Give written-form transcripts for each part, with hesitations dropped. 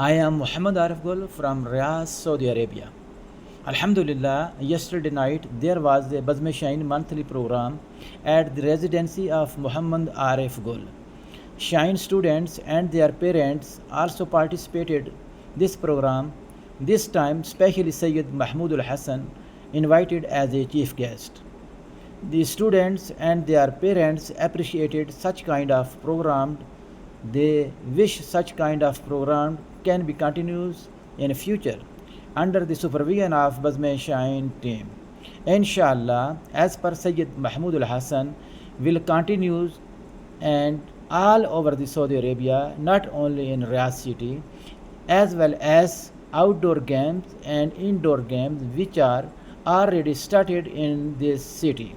I am Muhammad Gul from Riyadh, Saudi Arabia. Alhamdulillah, yesterday night there was a Bazm Shaheen monthly program at the residency of Muhammad Gul. Shaheen students and their parents also participated this program. This time, especially Sayyid Mahmood al-Hassan invited as a chief guest. The students and their parents appreciated such kind of program. They wish such kind of program can be continuous in future under the supervision of Bazm Shaheen team. Inshallah, as per Sayyid Mahmood al-Hassan, will continue and all over the Saudi Arabia, not only in Riyadh city, as well as outdoor games and indoor games which are already started in this city.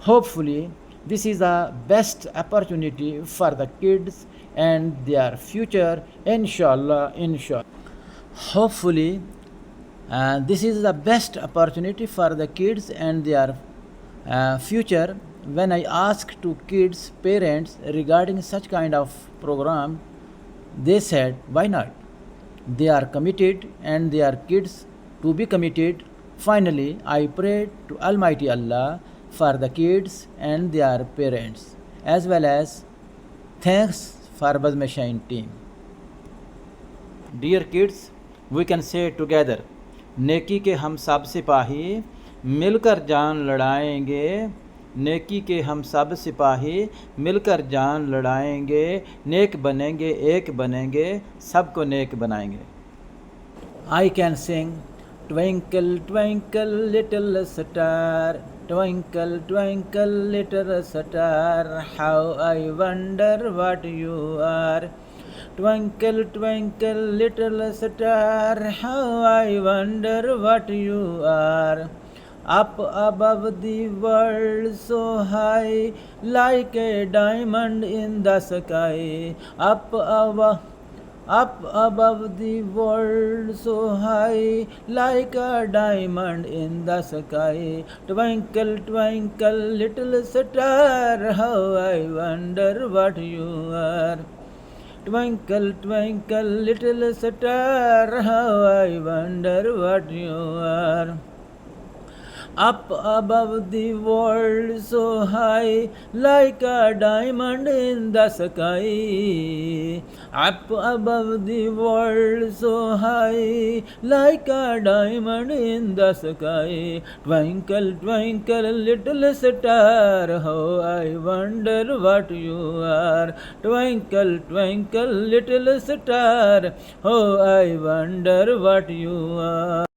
Hopefully, this is the best opportunity for the kids and their future, inshallah. Hopefully, this is the best opportunity for the kids and their future. When I asked to kids' parents regarding such kind of program, they said, why not? They are committed and their kids to be committed. Finally, I prayed to Almighty Allah for the kids and their parents, as well as thanks for Bazm Shaheen team. Dear kids, we can say together, नेकी के हम सब सिपाही मिलकर जान लड़ाएंगे, नेकी के हम सब सिपाही मिलकर जान लड़ाएंगे, नेक बनेंगे एक बनेंगे, सबको नेक बनाएंगे. I can sing Twinkle twinkle little star, twinkle twinkle little star, how I wonder what you are. Twinkle twinkle little star, how I wonder what you are. Up above the world so high, like a diamond in the sky. Up above the world so high, like a diamond in the sky. Twinkle twinkle little star, how I wonder what you are. Twinkle twinkle little star, how I wonder what you are. Up above the world so high, like a diamond in the sky. Up above the world so high, like a diamond in the sky. Twinkle twinkle little star, how I wonder what you are. Twinkle twinkle little star, how I wonder what you are.